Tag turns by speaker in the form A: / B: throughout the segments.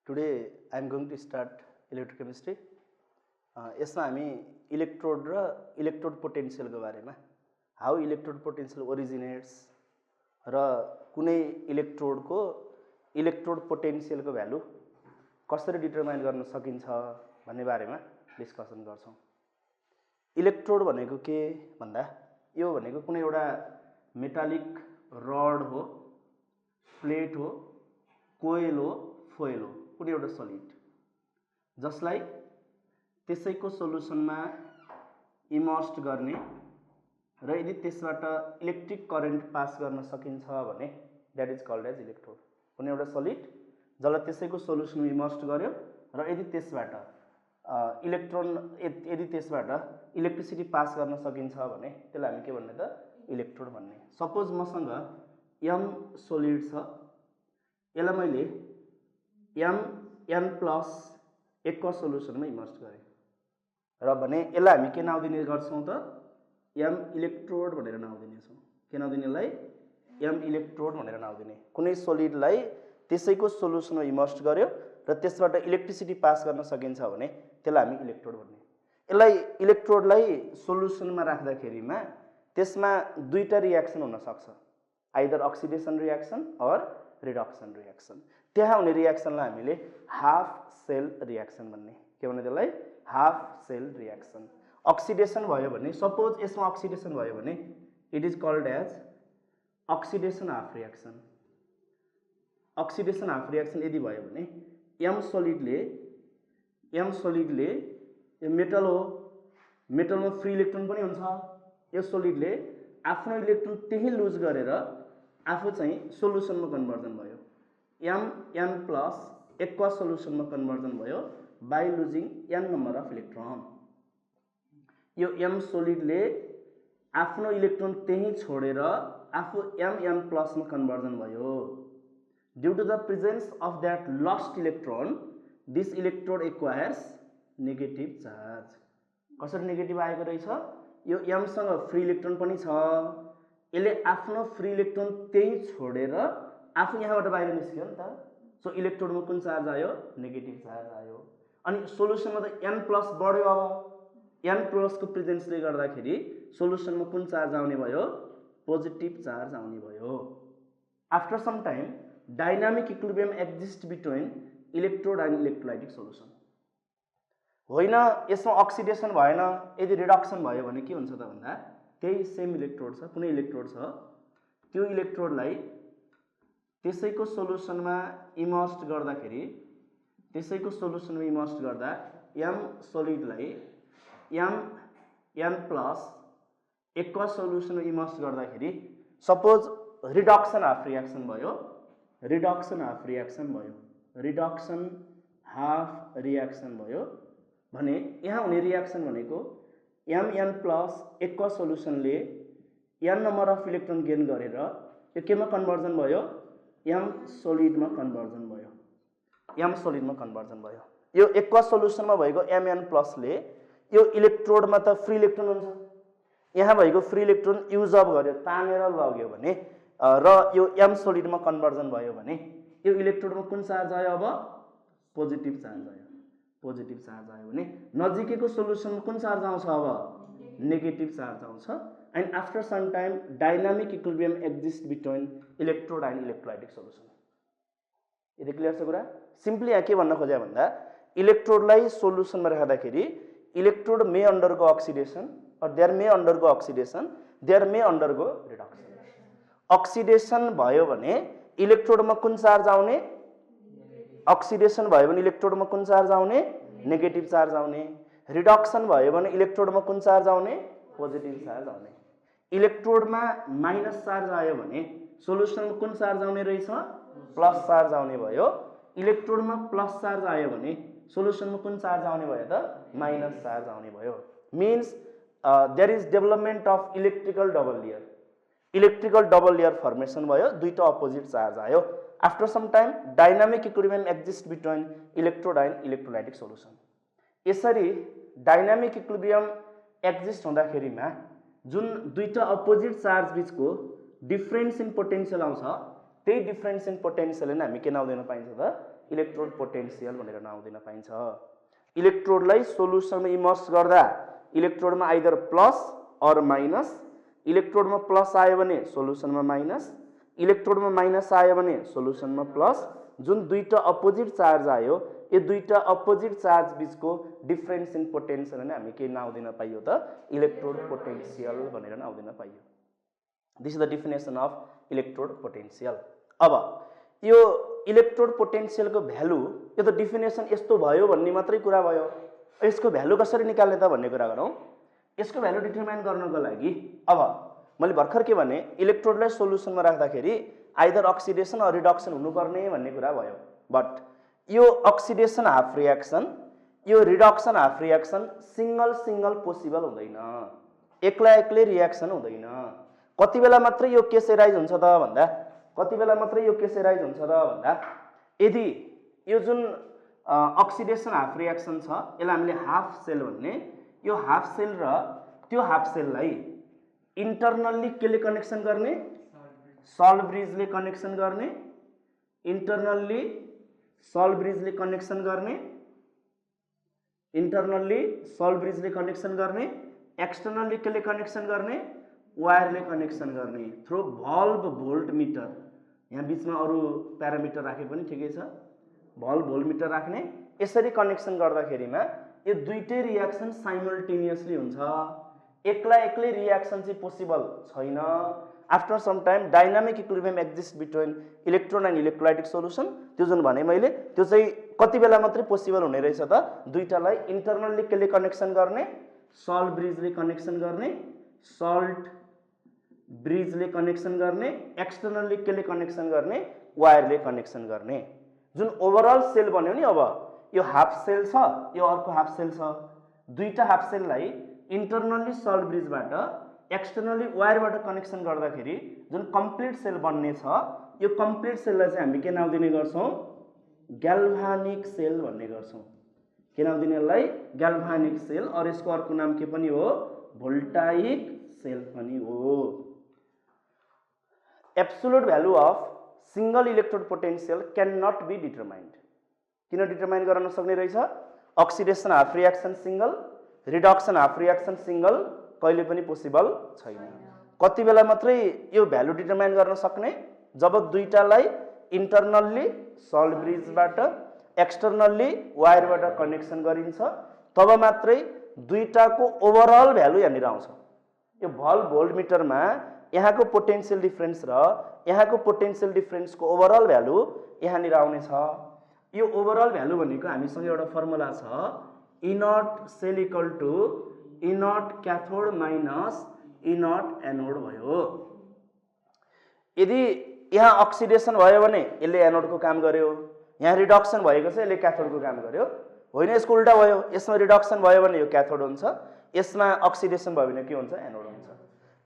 A: Today I am going to start electrochemistry. यसमा हामी electrode र इलेक्ट्रोड पोटेन्शियलको बारेमा हाउ इलेक्ट्रोड पोटेन्शियल ओरिजिनेट्स र कुनै इलेक्ट्रोडको इलेक्ट्रोड पोटेन्शियलको भ्यालु कसरी डिटरमाइन गर्न सकिन्छ भन्ने बारेमा डिस्कसन गर्छौं। इलेक्ट्रोड भनेको के भन्दा यो भनेको कुनै एउटा मेटालिक रड हो, प्लेट हो, कोइल हो, फोइल हो, कुनै एउटा सलिड जसलाई त्यसैको सोलुसनमा इमर्स्ड गर्ने र यदि त्यसबाट इलेक्ट्रिक करेन्ट पास गर्न सकिन्छ भने that is called as electrode. कुनै एउटा सलिड जसलाई त्यसैको सोलुसनमा इमर्स्ड गर्यो र यदि त्यसबाट इलेक्ट्रिसिटी पास गर्न सकिन्छ भने त्यसलाई हामी के भन्ने त इलेक्ट्रोड भन्ने। सपोज मसँग m सोलिड छ, यसलाई मैले n+ एक्वा सोलुसनमा इमर्स्ड गरे र भने यसलाई हामी के नाम दिने गर्छौं त m इलेक्ट्रोड भनेर नाम दिने छौं। के नाम दिने यसलाई m इलेक्ट्रोड भनेर नाम दिने। कुनै सोलिडलाई त्यसैको सोलुसनमा इमर्स्ड गर्यो र त्यसबाट इलेक्ट्रिसिटी पास गर्न सकिन्छ भने त्यसलाई हामी इलेक्ट्रोड भन्ने। यसलाई इलेक्ट्रोडलाई सोलुसनमा राख्दाखेरिमा त्यसमा दुईटा रियाक्सन हुन सक्छ, either oxidation reaction or reduction reaction. त्यहाँ हुने रियाक्सनलाई हामीले हाफ सेल रियाक्सन भन्ने। के भन्ने त्यसलाई हाफ सेल रियाक्सन। अक्सिडेसन भयो भने सपोज यसमा अक्सिडेसन भयो भने it is called as oxidation half reaction. Oxidation half reaction यदि भयो भने m सोलिडले यो मेटल हो, मेटलमा फ्री इलेक्ट्रोन पनि हुन्छ। यो सोलिडले आफ्नो इलेक्ट्रोन त्यही लुज गरेर आफू चाहिँ सोलुसनमा कन्भर्जन भयो, n+ एक्वा सोलुसनमा कन्भर्जन भयो by losing n number of electron. यो m सोलिडले आफ्नो इलेक्ट्रोन त्यही छोडेर आफू n+ मा कन्भर्जन भयो। Due to the presence of that lost electron this electrode acquires negative charge. कसरी नेगेटिभ आएको रहेछ? यो m सँग फ्री इलेक्ट्रोन पनि छ, यसले आफ्नो फ्री इलेक्ट्रोन त्यही छोडेर आफू यहाँबाट बाहिर निस्क्यो नि त। सो इलेक्ट्रोडमा कुन चार्ज आयो? नेगेटिभ चार्ज आयो। अनि सोलुसनमा त n+ बढ्यो, अब n+ को प्रेजेन्सले गर्दाखेरि सोलुसनमा कुन चार्ज आउने भयो? पोजिटिभ चार्ज आउने भयो। After some time dynamic equilibrium exist between electrode and electrolytic solution. होइन, यसमा अक्सिडेसन भएन, यदि रिडक्सन भयो भने के हुन्छ त भन्दा त्यही सेम इलेक्ट्रोड छ, कुनै इलेक्ट्रोड छ, त्यो इलेक्ट्रोडलाई त्यसैको सोलुसनमा इमर्स्ड गर्दाखेरि त्यसैको सोलुसनमा इमर्स्ड गर्दा m सोलिडलाई n+ एक्वा सोलुसनमा इमर्स्ड गर्दाखेरि सपोज रिडक्सन हाफ रियाक्सन भयो, रिडक्सन हाफ रियाक्सन भयो भने यहाँ हुने रियाक्सन भनेको m+ एक्वा सोलुसनले n number of electron gain गरेर यो केमा कन्भर्जन भयो? m सोलिडमा कन्भर्जन भयो। यो एक्वा सोलुसनमा भएको mn+ ले यो इलेक्ट्रोडमा त फ्री इलेक्ट्रोन हुन्छ, यहाँ भएको फ्री इलेक्ट्रोन युज अप गर्यो, तानेर लग्यो भने र यो m सोलिडमा कन्भर्जन भयो भने यो इलेक्ट्रोडमा कुन चार्ज आयो? अब पोजिटिभ चार्ज आयो। पोजिटिभ चार्ज आयो भने नजिकैको सोलुसनमा कुन चार्ज आउँछ? अब नेगेटिभ चार्ज आउँछ। And after some time dynamic equilibrium exist between electrode and electrolytic solution. यदि क्लियर छ कुरा? सिम्पली यहाँ के भन्न खोजे भन्दा इलेक्ट्रोडलाई सोलुसनमा राख्दाखेरि electrode may undergo oxidation or there may undergo oxidation, there may undergo reduction. Oxidation भयो भने इलेक्ट्रोडमा कुन चार्ज आउने? अक्सिडेसन भयो भने इलेक्ट्रोडमा कुन चार्ज आउने? नेगेटिभ चार्ज आउने। रिडक्सन भयो भने इलेक्ट्रोडमा कुन चार्ज आउने? पोजिटिभ चार्ज आउने। इलेक्ट्रोडमा माइनस चार्ज आयो भने सोलुसनमा कुन चार्ज आउने रहेछ? प्लस चार्ज आउने भयो। इलेक्ट्रोडमा प्लस चार्ज आयो भने सोलुसनमा कुन चार्ज आउने भयो त? माइनस चार्ज आउने भयो। Means there is development of electrical double layer. Electrical double layer formation भयो, दुईटा अपोजिट चार्ज आयो। After some time dynamic equilibrium exist between electrode and electrolytic solution. यसरी डायनामिक इक्विलिब्रियम एक्जिस्ट हुँदाखेरिमा जुन दुईटा अपोजिट चार्ज बीचको डिफरेन्स इन पोटेन्शियल आउँछ, त्यही डिफरेन्स इन पोटेन्शियल नै हामी के नाम दिन पाइन्छ त इलेक्ट्रोड पोटेन्सियल भनेर नाउँ दिन पाइन्छ। इलेक्ट्रोडलाई सोलुसनमा इमर्स गर्दा इलेक्ट्रोडमा आइदर प्लस अर माइनस, इलेक्ट्रोडमा प्लस आयो भने सोलुसनमा माइनस, इलेक्ट्रोडमा माइनस आयो भने सोलुसनमा प्लस, जुन दुईटा अपोजिट चार्ज आयो यो दुईटा अपोजिट चार्ज बीचको डिफरेन्स इन पोटेन्सियल नै हामी के नाउँ दिन पाइयो त इलेक्ट्रोड पोटेन्सियल भनेर नाउँ दिन पाइयो। This is the definition of electrode potential. अब यो इलेक्ट्रोड पोटेन्सियलको भ्यालु यो त डेफिनेसन यस्तो भयो भन्ने मात्रै कुरा भयो। यसको भ्यालु कसरी निकाल्ने त भन्ने कुरा गरौँ। यसको भ्यालु डिटरमाइन गर्नको लागि अब मैले भर्खर के भने इलेक्ट्रोडलाई सोलुसनमा राख्दाखेरि आइदर अक्सिडेसन अर रिडक्सन हुनुपर्ने भन्ने कुरा भयो। बट यो अक्सिडेसन हाफ रियाक्सन यो reduction half reaction single possible हुँदैन, एक्लै एक्लै रियाक्सन हुँदैन। कति बेला मात्रै यो केस एराइज हुन्छ त भन्दा कति बेला मात्रै यो केस एराइज हुन्छ त भन्दा यदि यो जुन अक्सिडेसन हाफ रियाक्सन छ यसलाई हामीले हाफ सेल भन्ने, यो हाफ सेल र त्यो हाफ सेललाई इन्टरनल्ली केले कनेक्सन गर्ने सल्ट ब्रिजले कनेक्सन गर्ने, इन्टरनल्ली सल्ट ब्रिजले कनेक्सन गर्ने, इन्टरनल्ली सल्ट ब्रिजले कनेक्सन गर्ने, एक्सटर्नल्ली केले कनेक्सन गर्ने वायरले कनेक्सन गर्ने थ्रु भल्भ भोल्ट मिटर। यहाँ बीचमा अरू प्यारामिटर राखे पनि ठिकै छ, भल्भ भोल्ट मिटर राख्ने। यसरी कनेक्सन गर्दाखेरिमा यो दुईटै रियाक्सन साइमल्टेनियसली हुन्छ, एक्लै एक्लै रियाक्सन चाहिँ पोसिबल छैन। After some time dynamic equilibrium exist between electron and electrolytic solution. त्यो जुन भने मैले त्यो चाहिँ कति बेला मात्रै पोसिबल हुने रहेछ त दुईटालाई इन्टरनल्ली केले कनेक्सन गर्ने सल्ट ब्रिजले कनेक्सन गर्ने, सल्ट ब्रिजले कनेक्सन गर्ने, एक्सटर्नल्ली केले कनेक्सन गर्ने वायरले कनेक्सन गर्ने। जुन ओभरअल सेल बन्यो नि अब यो हाफ सेल छ यो अर्को हाफ सेल छ, दुईटा हाफ सेललाई इन्टरनल्ली सल्ट ब्रिजबाट एक्सटर्नल्ली वायरबाट कनेक्सन गर्दाखेरि जुन कम्प्लिट सेल बन्ने छ यो कम्प्लिट सेललाई चाहिँ हामी के नाउँ दिने गर्छौँ ग्याल्भानिक सेल भन्ने गर्छौँ। के नाउँ दिने यसलाई ग्याल्भानिक सेल। और यसको अर्को नाम के पनि हो भोल्टाइक सेल पनि हो। Absolute value of single electrode potential can not be determined. किन डिटरमाइन गर्न नसक्ने रहेछ? Oxidation half reaction single, reduction half reaction single कहिले पनि पोसिबल छैन। कति बेला मात्रै यो भ्यालु डिटरमाइन गर्न सक्ने जब दुईटालाई इन्टरनल्ली सल्ट ब्रिजबाट एक्सटर्नल्ली वायरबाट कनेक्सन गरिन्छ तब मात्रै दुईटाको ओभरअल भ्यालु यहाँनिर आउँछ। यो भल्भ भोल्ट मिटरमा यहाँको पोटेन्शियल डिफरेन्स र यहाँको पोटेन्शियल डिफरेन्सको ओभरअल भ्यालु यहाँनिर आउने छ। यो ओभरअल भ्यालु भनेको हामीसँग एउटा फर्मुला छ E nought cell equal to E nought cathode minus E nought anode भयो। यदि यहाँ अक्सिडेसन भयो भने यसले एनोडको काम गर्यो, यहाँ रिडक्सन भएको छ यसले क्याथोडको काम गर्यो। होइन यसको उल्टा भयो, यसमा रिडक्सन भयो भने यो क्याथोड हुन्छ, यसमा अक्सिडेसन भयो भने के हुन्छ एनोड हुन्छ।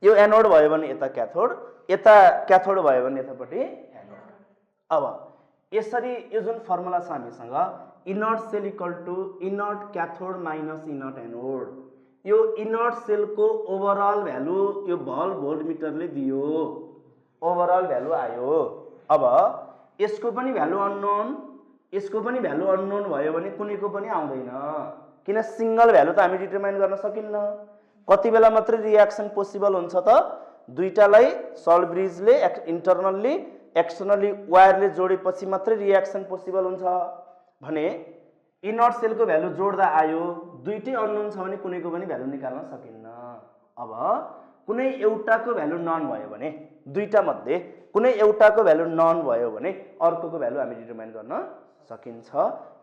A: यो एनोड भयो भने यता क्याथोड, यता क्याथोड भयो भने यतापट्टि एनोड। अब यसरी यो जुन फर्मुला छ हामीसँग E nought cell equal to E nought cathode minus E nought anode, यो E नट सेलको ओभरअल भ्यालु यो भल्भ भोल्ट मिटरले दियो, ओभरअल भ्यालु आयो। अब यसको पनि भ्यालु अननोन, यसको पनि भ्यालु अननोन भयो भने कुनैको पनि आउँदैन, किन सिंगल भ्यालु त हामी डिटरमाइन गर्न सकिन्न। कति बेला मात्रै रियाक्सन पोसिबल हुन्छ त दुईटालाई सल्ट ब्रिजले इन्टरनल्ली एक्सटर्नल्ली वायरले जोडेपछि मात्रै रियाक्सन पोसिबल हुन्छ भने E नट सेलको भ्यालु जोड्दा आयो, दुईटै अननोन छ भने कुनैको पनि भ्यालु निकाल्न सकिन्न। अब कुनै एउटाको भ्यालु नन भयो भने दुईटा मध्ये कुनै एउटाको भ्यालु नन भयो भने अर्कोको भ्यालु हामी डिटरमाइन गर्न सकिन्छ।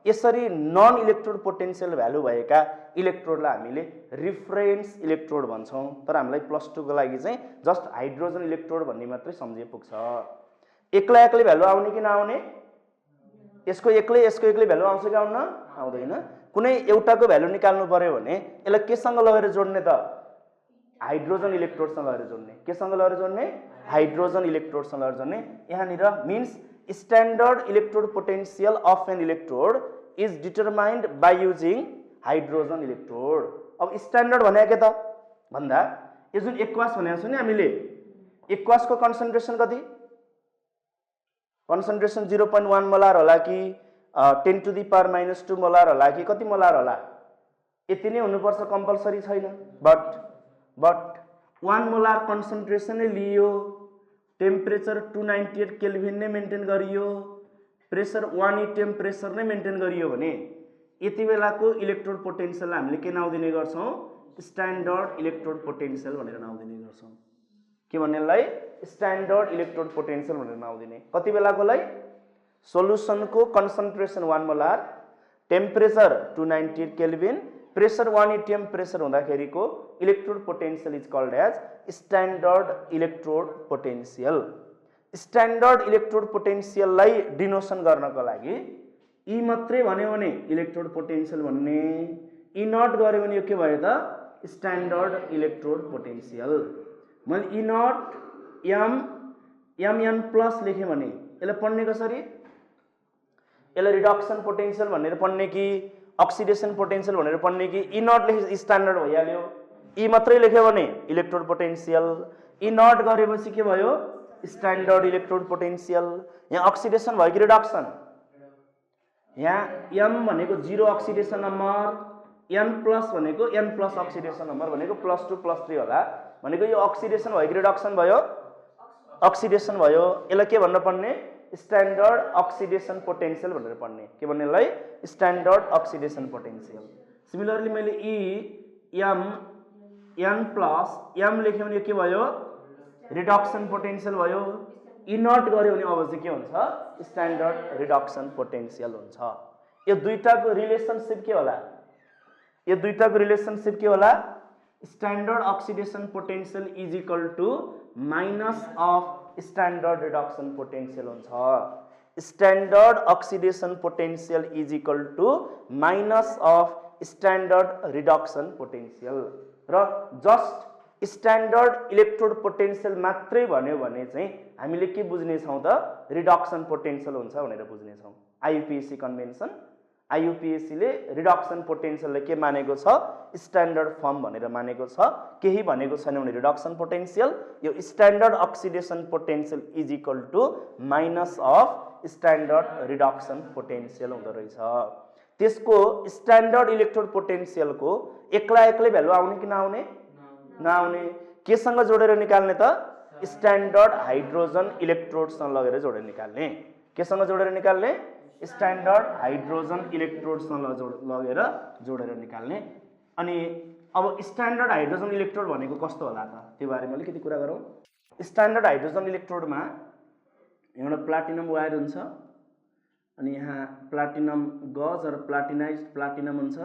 A: यसरी नन इलेक्ट्रोड पोटेन्शियल भ्यालु भएका इलेक्ट्रोडलाई हामीले रिफरेन्स इलेक्ट्रोड भन्छौँ। तर हामीलाई +2 को लागि चाहिँ जस्ट हाइड्रोजन इलेक्ट्रोड भन्ने मात्रै सम्झे पुग्छ। एक्लै एक्लै भ्यालु आउने कि नआउने? यसको एक्लै भ्यालु आउँछ कि आउन? आउँदैन। कुनै एउटाको भ्यालु निकाल्नु पर्यो भने यसलाई केसँग लगेर जोड्ने त? हाइड्रोजन इलेक्ट्रोडसँग लगेर जोड्ने। केसँग लगेर जोड्ने? हाइड्रोजन इलेक्ट्रोडसँग लगेर जोड्ने। यहाँनिर means standard electrode potential of an electrode is determined by using hydrogen electrode. अब स्ट्यान्डर्ड भने के त भन्दा यो जुन एक्वास भनेको छ नि हामीले, एक्वासको कन्सन्ट्रेसन कति? कन्सन्ट्रेसन 0.1 मोलार होला कि 10⁻² मोलार होला कि कति मोलार होला? यति नै हुनुपर्छ, कम्पलसरी छैन। बट 1 मोलार कन्सन्ट्रेसन नै लियो, टेम्परेचर 298 केल्भिन नै मेन्टेन गरियो, प्रेसर 1 एटम प्रेसर नै मेन्टेन गरियो भने यति बेलाको इलेक्ट्रोड पोटेन्सियल हामीले के नाउँ दिने गर्छौँ? स्ट्यान्डर्ड इलेक्ट्रोड पोटेन्सियल भनेर नाउँ दिने गर्छौँ। के भन्नेलाई? स्ट्यान्डर्ड इलेक्ट्रोड पोटेन्सियल भनेर नाउँ दिने। कति बेलाकोलाई? सोलुसनको concentration 1 molar, temperature 298 kelvin, pressure 1 atom pressure हुँदाखेरिको electrode potential is called as standard electrode potential. Standard electrode पोटेन्सियललाई डिनोसन गर्नको लागि ई मात्रै भन्यो भने इलेक्ट्रोड पोटेन्सियल भन्ने, ई नट गर्यो भने यो के भयो त? Standard electrode potential. मैले ई नट एमएन प्लस लेखेँ भने यसलाई पढ्ने कसरी? यसलाई रिडक्सन पोटेन्सियल भनेर पढ्ने कि अक्सिडेसन पोटेन्सियल भनेर पढ्ने कि? ई नट लेखे स्ट्यान्डर्ड भइहाल्यो। ई मात्रै लेख्यो भने इलेक्ट्रोड पोटेन्सियल, ई नट गरेपछि के भयो? Standard electrode potential. यहाँ अक्सिडेसन भयो कि रिडक्सन? यहाँ एम भनेको 0 अक्सिडेसन नम्बर, एन प्लस भनेको एन प्लस अक्सिडेसन नम्बर भनेको +2 +3 होला, भनेको यो अक्सिडेसन भयो कि रिडक्सन भयो? अक्सिडेसन भयो। यसलाई के भनेर पढ्ने? स्ट्यान्डर्ड अक्सिडेसन पोटेन्सियल भनेर पढ्ने। के भन्नेलाई? Standard oxidation potential. सिमिलरली मैले एन प्लस एम लेख्यो भने के भयो? रिडक्सन पोटेन्सियल भयो। ई नट गर्यो भने अब चाहिँ के हुन्छ? स्ट्यान्डर्ड रिडक्सन पोटेन्सियल हुन्छ। यो दुईटाको रिलेसनसिप के होला? यो दुईटाको रिलेसनसिप के होला? Standard oxidation potential is equal to minus of standard reduction potential हुन्छ। Standard oxidation potential is equal to minus of standard reduction potential. र जस्ट स्ट्यान्डर्ड इलेक्ट्रोड पोटेन्सियल मात्रै भन्यो भने चाहिँ हामीले के बुझ्नेछौँ त? रिडक्सन पोटेन्सियल हुन्छ भनेर बुझ्नेछौँ। आइयुपिएसी कन्भेन्सन, आइयुपिएसीले रिडक्सन पोटेन्सियललाई के मानेको छ? स्ट्यान्डर्ड फर्म भनेर मानेको छ। केही भनेको छैन भने रिडक्सन पोटेन्सियल, यो standard oxidation potential is equal to minus of standard reduction potential हुँदो रहेछ। त्यसको स्ट्यान्डर्ड इलेक्ट्रोड पोटेन्सियलको एक्लै एक्लै भ्यालु आउने कि नआउने? नआउने। केसँग जोडेर निकाल्ने त? स्ट्यान्डर्ड हाइड्रोजन इलेक्ट्रोडसँग लगेर जोडेर निकाल्ने। केसँग जोडेर निकाल्ने? स्ट्यान्डर्ड हाइड्रोजन इलेक्ट्रोडसँग लगेर जोडेर निकाल्ने। अनि अब स्ट्यान्डर्ड हाइड्रोजन इलेक्ट्रोड भनेको कस्तो होला त? त्यो बारेमा अलिकति कुरा गरौँ। स्ट्यान्डर्ड हाइड्रोजन इलेक्ट्रोडमा एउटा प्लाटिनम वायर हुन्छ, अनि यहाँ प्लाटिनम गज र प्लाटिनाइज्ड प्लाटिनम हुन्छ।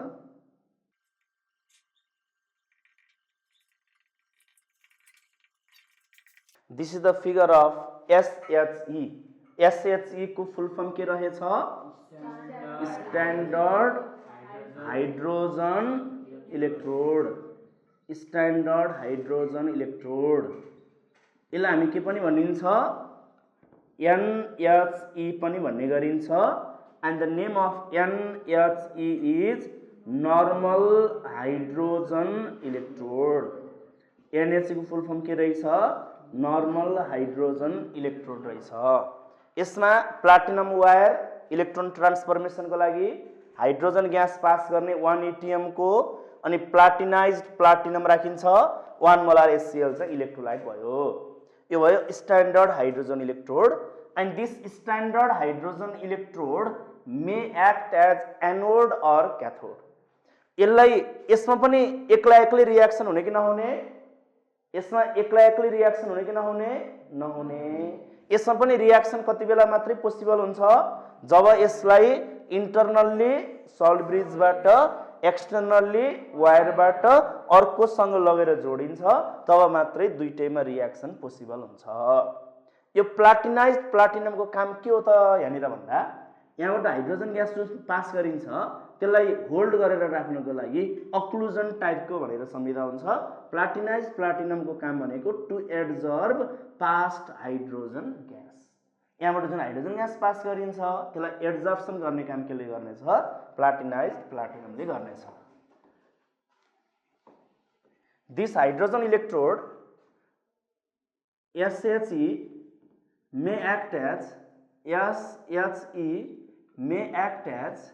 A: This is the figure of SHE. SHE को फुल फर्म के रहेछ? Standard hydrogen electrode. Standard hydrogen electrode. यसलाई हामी के पनि भनिन्छ? NHE पनि भन्ने गरिन्छ। And the name of NHE is normal hydrogen electrode. NHE को फुल फर्म के रहेछ? नर्मल हाइड्रोजन इलेक्ट्रोड रहेछ। यसमा प्लाटिनम वायर इलेक्ट्रोन ट्रान्सफर्मेसनको लागि हाइड्रोजन ग्यास पास गर्ने 1 एटिएम को अनि प्लाटिनाइज्ड प्लाटिनम राखिन्छ। 1 मोलार HCl चाहिँ इलेक्ट्रोलाइट भयो। यो भयो standard hydrogen electrode. And this standard hydrogen electrode may act as anode or cathode. यसमा पनि एक्लै एक्लै रियाक्सन हुने कि नहुने? यसमा एक्लै एक्लै रियाक्सन हुने कि नहुने? नहुने। यसमा पनि रियाक्सन कति बेला मात्रै पोसिबल हुन्छ? जब यसलाई इन्टरनल्ली सल्ट ब्रिजबाट एक्सटर्नल्ली वायरबाट अर्कोसँग लगेर जोडिन्छ, तब मात्रै दुईटैमा रियाक्सन पोसिबल हुन्छ। यो प्लाटिनाइज्ड प्लाटिनमको काम के हो त यहाँनिर भन्दा, यहाँबाट हाइड्रोजन ग्यास जो पास गरिन्छ त्यसलाई होल्ड गरेर राख्नको लागि अक्लुजन टाइपको भनेर सम्झिँदा हुन्छ। प्लाटिनाइज्ड प्लाटिनमको काम भनेको to absorb past hydrogen gas. यहाँबाट जुन हाइड्रोजन ग्यास पास गरिन्छ त्यसलाई एब्जर्प्सन गर्ने काम केले गर्नेछ? प्लाटिनाइज्ड प्लाटिनमले गर्नेछ। This hydrogen electrode SHE may act as SHE may act as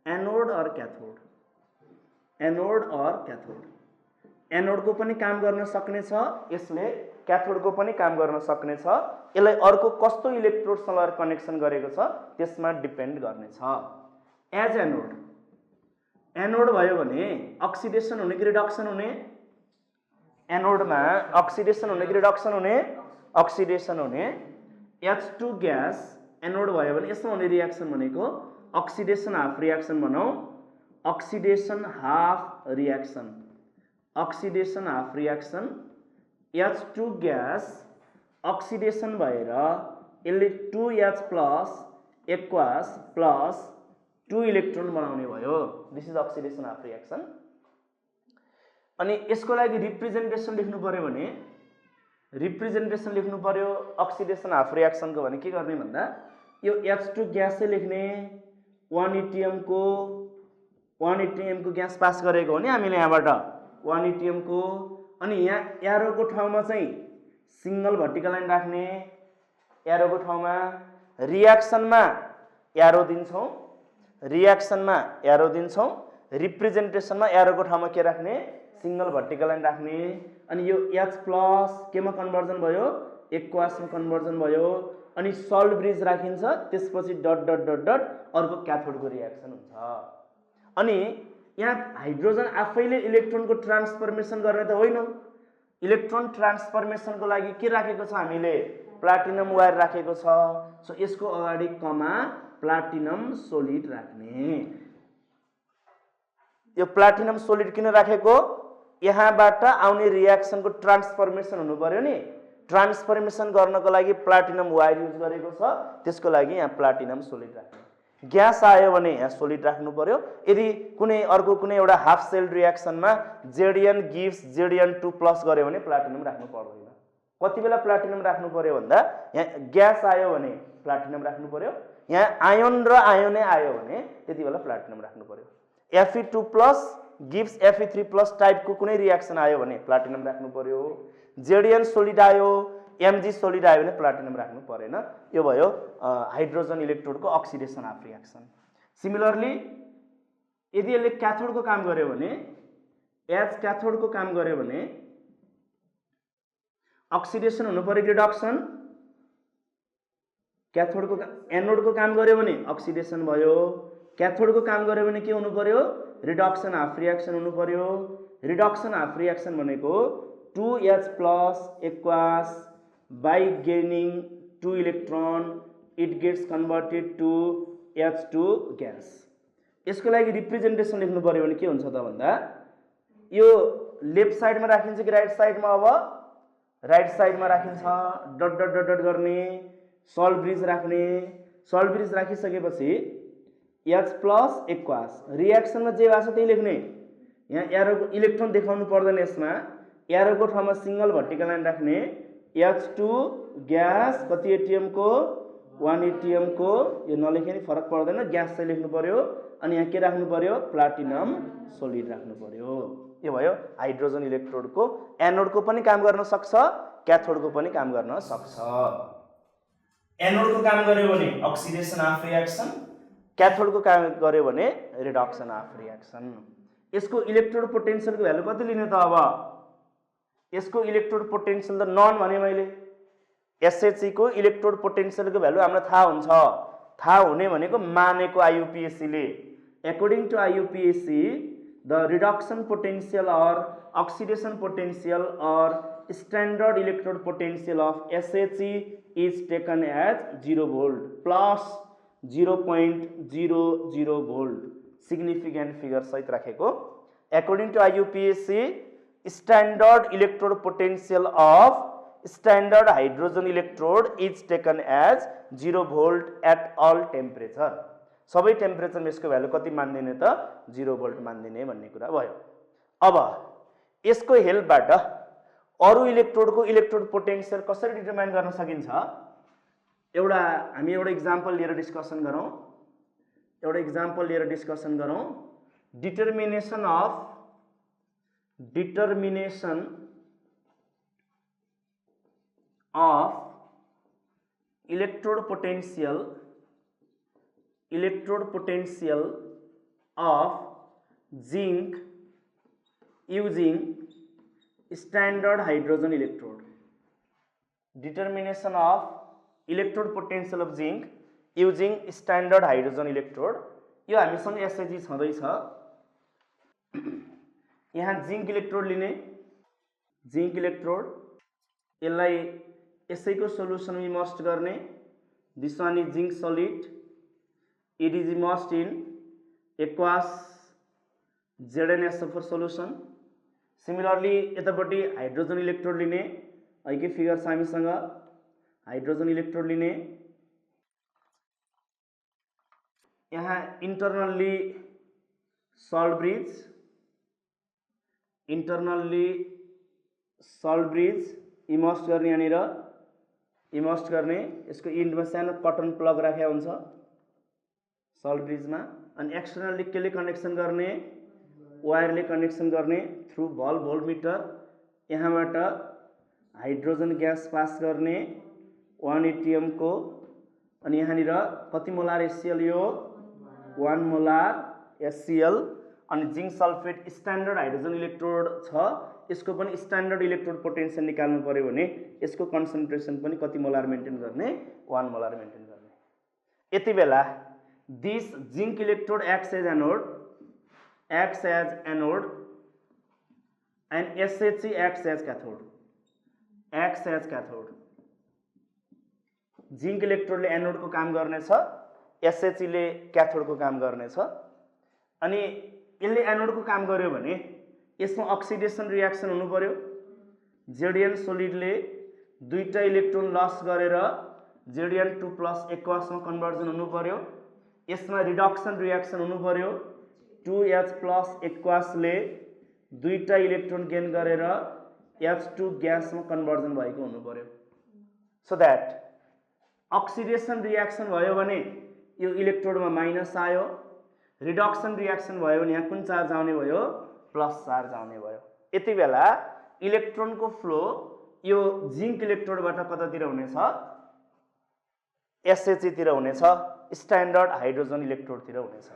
A: anode or cathode, एनोडको पनि काम गर्न सक्ने छ, यसले क्याथोडको पनि काम गर्न सक्ने छ। यसलाई अर्को कस्तो इलेक्ट्रोडसँग कनेक्सन गरेको छ त्यसमा डिपेन्ड गर्नेछ। एज एनोड भयो भने अक्सिडेसन हुने कि रिडक्सन हुने? एनोडमा अक्सिडेसन हुने कि रिडक्सन हुने? अक्सिडेसन हुने। H2 ग्यास एनोड भयो भने यसमा हुने रियाक्सन भनेको अक्सिडेसन हाफ रियाक्सन भनौँ, oxidation half reaction, oxidation half reaction. H2 gas oxidation भएर यसले 2H plus aqueous plus 2 electron बनाउने भयो। This is oxidation half reaction. अनि यसको लागि रिप्रेजेन्टेसन लेख्नु पर्यो भने रिप्रेजेन्टेसन लेख्नु पर्यो अक्सिडेसन हाफ रियाक्सनको भने के गर्ने भन्दा यो H2 ग्यास चाहिँ लेख्ने 1 ATM को ग्यास पास गरेको हो नि हामीले यहाँबाट 1 ATM को। अनि यहाँ एरोको ठाउँमा चाहिँ सिंगल भर्टिकल लाइन राख्ने, एरोको ठाउँमा रियाक्सनमा एरो दिन्छौँ, रियाक्सनमा एरो दिन्छौँ, रिप्रेजेन्टेसनमा एरोको ठाउँमा के राख्ने? सिंगल भर्टिकल लाइन राख्ने। अनि यो H प्लस केमा कन्भर्जन भयो? एक्वासमा कन्भर्जन भयो। अनि सल्ट ब्रिज राखिन्छ, त्यसपछि डट डट डट डट अर्को क्याथोडको रियाक्सन हुन्छ। अनि यहाँ हाइड्रोजन आफैले इलेक्ट्रोनको ट्रान्सफर्मेसन गर्ने त होइन, इलेक्ट्रोन ट्रान्सफर्मेसनको लागि के राखेको छ हामीले? प्लाटिनम वायर राखेको छ। सो यसको अगाडि कमा प्लाटिनम सोलिड राख्ने। यो प्लाटिनम सोलिड किन राखेको? यहाँबाट आउने रियाक्सनको ट्रान्सफर्मेसन हुनु पर्यो नि, ट्रान्सफर्मेसन गर्नको लागि प्लाटिनम वायर युज गरेको छ, त्यसको लागि यहाँ प्लाटिनम सोलिड राख्ने। ग्यास आयो भने यहाँ सोलिड राख्नु पर्यो। यदि कुनै अर्को कुनै एउटा हाफ सेल रियाक्सनमा जेडिएन गिव्स जेडिएन2 प्लस गर्यो भने प्लाटिनम राख्नु पर्दैन। कति बेला प्लाटिनम राख्नु पर्यो भन्दा यहाँ ग्यास आयो भने प्लाटिनम राख्नु पर्यो, यहाँ आयोन र आयोनै आयो भने त्यति बेला प्लाटिनम राख्नु पर्यो। Fe2 plus gives Fe3 plus टाइपको कुनै रियाक्सन आयो भने प्लाटिनम राख्नु पर्यो। जेडिएन सोलिड आयो, Mg सोलिड आयो भने प्लाटिनम राख्नु परेन। यो भयो हाइड्रोजन इलेक्ट्रोडको अक्सिडेसन हाफ रियाक्सन। सिमिलरली यदि यसले क्याथोडको काम गर्यो भने, एज क्याथोडको काम गर्यो भने अक्सिडेसन हुनु पर्यो कि रिडक्सन? क्याथोडको एनोडको काम गर्यो भने अक्सिडेसन भयो, क्याथोडको काम गर्यो भने के हुनु पर्यो? रिडक्सन हाफ रियाक्सन हुनु पर्यो। रिडक्सन हाफ रियाक्सन भनेको 2H plus aqueous by gaining 2 electron it gets converted to H2 gas। यसको लागि रिप्रेजेन्टेसन लेख्नु पर्यो भने के हुन्छ त भन्दा यो लेफ्ट साइडमा राखिन्छ कि राइट साइडमा? अब राइट साइडमा राखिन्छ, डट डट डट डट गर्ने, सल्ट ब्रिज राख्ने। सल्ट ब्रिज राखिसकेपछि H प्लस एक्वास रियाक्सनमा जे भएको छ त्यही लेख्ने। यहाँ एरोको इलेक्ट्रोन देखाउनु पर्दैन, यसमा एरोको ठाउँमा सिंगल भर्टिकल लाइन राख्ने। H2 ग्यास कति एटिएम को? 1 ATM को। यो नलेखे नि फरक पर्दैन, ग्यास चाहिँ लेख्नु पर्यो। अनि यहाँ के राख्नु पर्यो? प्लाटिनम सोलिड राख्नु पर्यो। यो भयो हाइड्रोजन इलेक्ट्रोडको। एनोडको पनि काम गर्न सक्छ, क्याथोडको पनि काम गर्न सक्छ। एनोडको काम गर्यो भने अक्सिडेसन हाफ रियाक्सन, क्याथोडको काम गर्यो भने रिडक्सन हाफ रियाक्सन। यसको इलेक्ट्रोड पोटेन्शियलको भ्यालु कति लिने त? अब यसको इलेक्ट्रोड पोटेन्शियल त नन भने मैले, एसएचई को इलेक्ट्रोड पोटेन्शियलको भ्यालु हामीलाई थाहा हुन्छ। थाहा हुने भनेको मानेको IUPAC ले। According to IUPAC, the reduction potential or oxidation potential or standard electrode potential of SHE is taken as 0 volt plus 0.00 volt। significant figure सहित राखेको। According to IUPAC, standard electrode potential of standard hydrogen electrode is taken as 0 volt at all temperature। सबै टेम्परेचरमा यसको value कति मान्दिने त? 0 volt मान्दिने भन्ने कुरा भयो। अब यसको हेल्पबाट अरु इलेक्ट्रोडको इलेक्ट्रोड पोटेन्शियल कसरी डिटरमाइन गर्न सकिन्छ? हामी एउटा इक्जाम्पल लिएर डिस्कसन गरौँ। Determination of electrode potential electrode potential of zinc using standard hydrogen electrode. Determination of electrode potential of zinc using standard hydrogen electrode. यो हामीसँग एसएजी छँदैछ। यहाँ जिंक इलेक्ट्रोड लिने, जिंक इलेक्ट्रोड यसलाई यसैको सोल्युसन इमर्स्ड गर्ने। This one is zinc solid, it is immersed in aqueous ZnSO4 solution. Similarly यतापट्टि hydrogen electrode लिने, अहिले फिगर छ हामीसँग हाइड्रोजन इलेक्ट्रोड लिने। यहाँ इन्टरनल्ली सल्ट ब्रिज इमर्स्ड गर्ने, यहाँनिर इमर्स्ड गर्ने। यसको इन्डमा सानो कटन प्लग राखेको हुन्छ सल्ट ब्रिजमा। अनि एक्सटर्नल्ली केले कनेक्सन गर्ने, वायरले कनेक्सन गर्ने थ्रु बल भोल्टमिटर। यहाँबाट हाइड्रोजन ग्यास पास गर्ने 1 ATM को। अनि यहाँनिर कति मोलार HCl, यो 1 मोलार HCl। अनि zinc sulphate standard hydrogen electrode छ, यसको पनि स्ट्यान्डर्ड इलेक्ट्रोड पोटेन्शियल निकाल्नु पर्यो भने यसको कन्सन्ट्रेसन पनि कति मोलार मेन्टेन गर्ने, 1 मोलार मेन्टेन गर्ने। यति बेला this zinc electrode acts as anode and SHC acts as cathode. Zinc इलेक्ट्रोडले एनोड को काम गर्नेछ, एसएचसी ले क्याथोड को काम गर्नेछ। अनि यसले एनोड को काम गर्यो भने यसमा अक्सिडेसन रिएक्सन हुनु पर्यो। जेडिएन सोलिडले दुईटा इलेक्ट्रोन लस गरेर Zn2+ एक्वासमा कन्भर्जन हुनु पर्यो। यसमा रिडक्सन रिएक्सन हुनु पर्यो। 2H+ एक्वासले दुईटा इलेक्ट्रोन गेन गरेर H2 ग्यासमा कन्भर्जन भएको हुनु पर्यो। सो दैट अक्सिडेसन रिएक्सन भयो भने यो इलेक्ट्रोडमा माइनस आयो, रिडक्सन रिएक्सन भयो भने यहाँ कुन चार्ज आउने भयो, प्लस चार्ज आउने भयो। यति बेला इलेक्ट्रोनको फ्लो यो जिंक इलेक्ट्रोडबाट कतातिर हुनेछ, एसएचसी तिर हुनेछ, स्ट्यान्डर्ड हाइड्रोजन इलेक्ट्रोडतिर हुनेछ।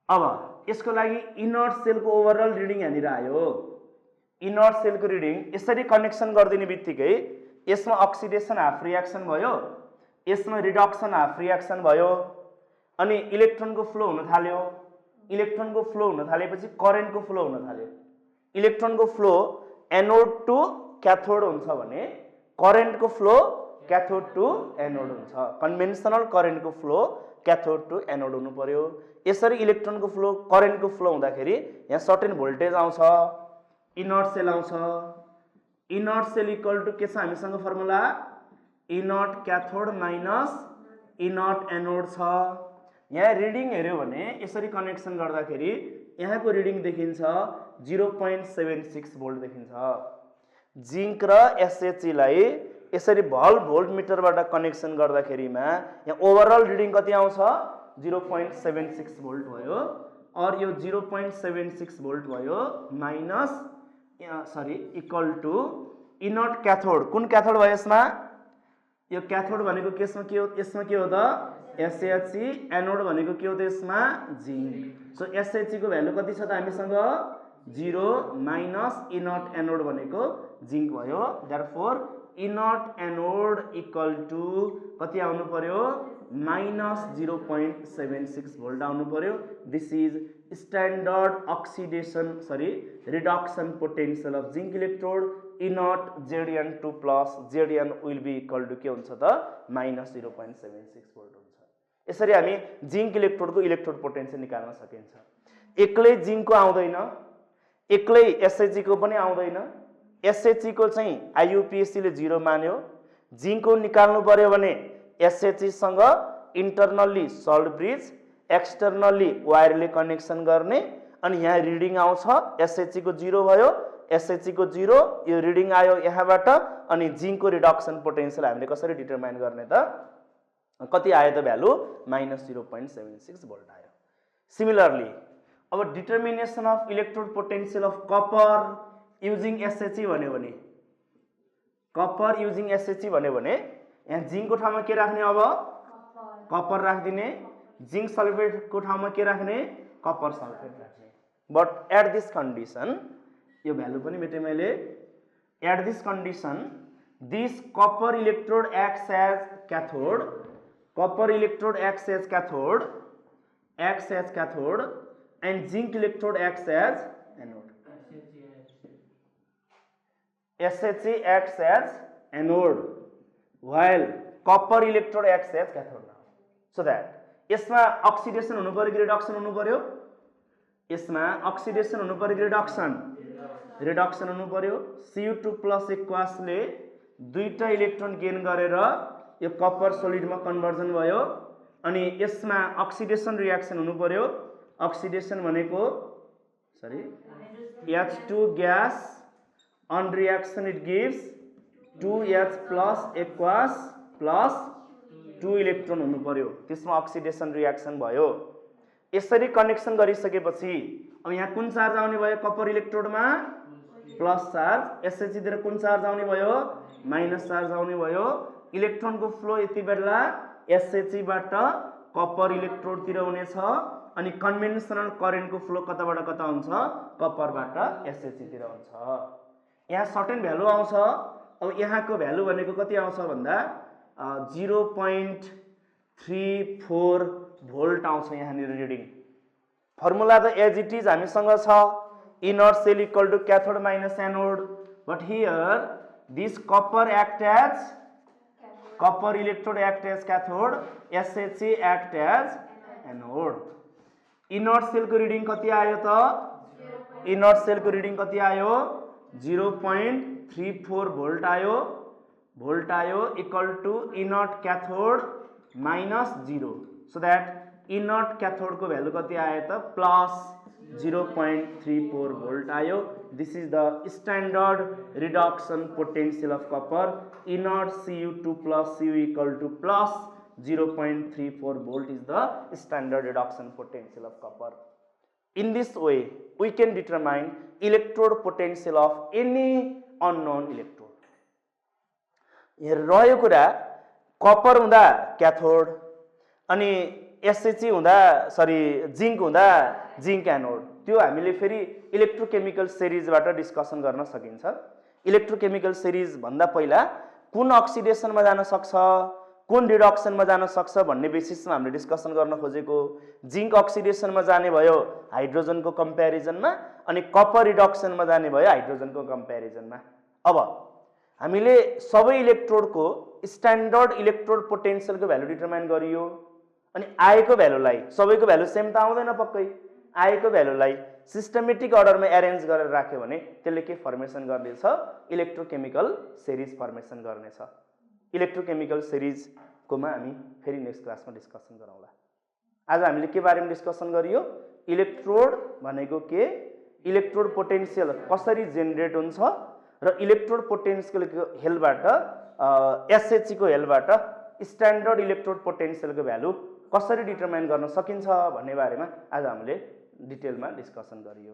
A: अब यसको लागि इनर्ट सेलको ओभरअल रिडिङ यहाँनिर आयो। इनर्ट सेलको रिडिङ यसरी कनेक्सन गरिदिने बित्तिकै यसमा अक्सिडेसन हाफ रिएक्सन भयो, यसमा रिडक्सन हाफ रिएक्सन भयो, अनि इलेक्ट्रोनको फ्लो हुन थाल्यो। इलेक्ट्रोनको फ्लो हुन थालेपछि करेन्टको फ्लो हुन थाल्यो। इलेक्ट्रोनको फ्लो एनोड टु क्याथोड हुन्छ भने करेन्टको फ्लो क्याथोड टु एनोड हुन्छ। कन्भेन्सनल करेन्टको फ्लो क्याथोड टु एनोड हुनु पर्यो। यसरी इलेक्ट्रोनको फ्लो करेन्टको फ्लो हुँदाखेरि यहाँ सर्टेन भोल्टेज आउँछ, इनर्ट सेल आउँछ। इनर्ट सेल इक्वल टु के छ हामीसँग formula, inert cathode minus inert anode छ। यहाँ रिडिङ हेर्यो भने यसरी कनेक्सन गर्दाखेरि यहाँको रिडिङ देखिन्छ 0.76 भोल्ट देखिन्छ। जिंक र एसएचसी लाई यसरी भोल्ट मिटरबाट कनेक्सन गर्दाखेरिमा यहाँ ओभरअल रिडिङ कति आउँछ, 0.76 भोल्ट भयो। और यो 0.76 भोल्ट भयो माइनस इक्वल टु इनर्ट क्याथोड। कुन क्याथोड भयो यसमा, यो क्याथोड भनेको केसमा के हो, यसमा के हो त एसएचसी, एनोड भनेको के हो त यसमा जिंक। सो एसएचसी को भ्यालु कति छ त हामीसँग 0 माइनस इनर्ट एनोड भनेको जिंक भयो। Therefore inert anode equal to कति आउनु पर्यो, माइनस 0.76 भोल्ट आउनु पर्यो। This is standard reduction potential of zinc electrode. Inert Zn2+, Zn will be equal to के हुन्छ त माइनस 0.76 भोल्ट हुन्छ। यसरी हामी जिंक इलेक्ट्रोडको इलेक्ट्रोड पोटेन्शियल निकाल्न सकिन्छ। एक्लै जिंकको आउँदैन, एक्लै एसएचजी को पनि आउँदैन। एसएचजी को चाहिँ आइयुपिएससी ले 0 मान्यो। जिंकको निकाल्नु पर्यो भने एसएचजी सँग इन्टरनल्ली सल्ट ब्रिज, एक्सटर्नल्ली वायरले कनेक्सन गर्ने। अनि यहाँ रिडिङ आउँछ, एसएचजी को 0 भयो, एसएचजी को 0, यो रिडिङ आयो यहाँबाट। अनि जिंकको रिडक्सन पोटेन्शियल हामीले कसरी डिटरमाइन गर्ने त, कति आयो त भ्यालु, माइनस 0.76 भोल्ट आयो। सिमिलरली अब determination of electrode potential of copper using SHG भन्यो भने, यहाँ जिंकको ठाउँमा के राख्ने, अब कपर राखिदिने। जिंक सल्फेटको ठाउँमा के राख्ने कपर सल्फेट राख्ने बट एट दिस कन्डिसन यो भ्यालु पनि मेटे मैले at this condition this copper electrode acts as cathode copper electrode acts as cathode and zinc electrode acts as anode. SHE acts as anode while copper electrode acts as cathode. So that यसमा oxidation हुनु पर्यो कि reduction हुनु पर्यो यसमा oxidation हुनु पर्यो कि reduction हुनु पर्यो Cu2 plus aqueous ले दुईटा इलेक्ट्रोन गेन गरेर यो कपर सोलिडमा कन्भर्जन भयो अनि यसमा अक्सिडेसन रिएक्सन हुनु पर्यो अक्सिडेसन भनेको H2 gas on reaction it gives 2H plus aqueous plus 2 electron हुनु पर्यो त्यसमा अक्सिडेसन रिएक्सन भयो यसरी कनेक्सन गरिसकेपछि अब यहाँ कुन चार्ज आउने भयो कपर इलेक्ट्रोडमा प्लस चार्ज एसएचजी तिर कुन चार्ज आउने भयो माइनस चार्ज आउने भयो इलेक्ट्रोनको फ्लो यति बेला एसएचजी बाट कपर इलेक्ट्रोड तिर हुनेछ अनि कन्भेन्सनल करेन्टको फ्लो कताबाट कता हुन्छ कपरबाट एसएचजी तिर हुन्छ यहाँ सर्टेन भ्यालु आउँछ अब यहाँको भ्यालु भनेको कति आउँछ भन्दा 0.34 भोल्ट आउँछ यहाँनिर रिडिङ फर्मुला त एज इट इज हामीसँग छ inert cell equal to cathode minus anode but here this copper electrode act as cathode SHE act as anode inert cell को रीडिङ कति आयो त inert cell को रीडिङ कति आयो 0.34 volt आयो equal to inert cathode minus 0 so that inert cathode को value कति आयो त प्लस 0.34 volt आयो this is the standard reduction potential of copper inert Cu2 plus Cu equal to plus 0.34 volt is the standard reduction potential of copper in this way we can determine electrode potential of any unknown electrode here रह्यो कुरा copper हुँदा क्याथोड अनि SHG हुँदा zinc हुँदा zinc anode त्यो हामीले फेरि electrochemical सिरिजबाट discussion गर्न सकिन्छ इलेक्ट्रोकेमिकल सिरिज भन्दा पहिला कुन अक्सिडेसनमा जान सक्छ कुन रिडक्सनमा जान सक्छ भन्ने बेसिसमा हामीले डिस्कसन गर्न खोजेको जिंक अक्सिडेसनमा जाने भयो हाइड्रोजनको कम्प्यारिजनमा अनि कपर रिडक्सनमा जाने भयो हाइड्रोजनको कम्प्यारिजनमा अब हामीले सबै इलेक्ट्रोडको स्ट्यान्डर्ड इलेक्ट्रोड पोटेन्शियलको भ्यालु डिटरमाइन गरियो अनि आएको भ्यालुलाई सबैको भ्यालु सेम त आउँदैन पक्कै आएको भ्यालुलाई सिस्टमेटिक अर्डरमा एरेन्ज गरेर राख्यो भने त्यसले के फर्मेसन गर्नेछ इलेक्ट्रोकेमिकल सिरिज फर्मेसन गर्नेछ इलेक्ट्रोकेमिकल सिरिजकोमा हामी फेरि नेक्स्ट क्लासमा डिस्कसन गरौँला आज हामीले के बारेमा डिस्कसन गरियो इलेक्ट्रोड भनेको के इलेक्ट्रोड पोटेन्शियल कसरी जेनेरेट हुन्छ र इलेक्ट्रोड पोटेन्शियलको हेल्पबाट एसएचजी को हेल्पबाट स्ट्यान्डर्ड इलेक्ट्रोड पोटेन्शियलको भ्यालु कसरी डिटरमाइन गर्न सकिन्छ भन्ने बारेमा आज हामीले डिटेलमा डिस्कसन गरियो।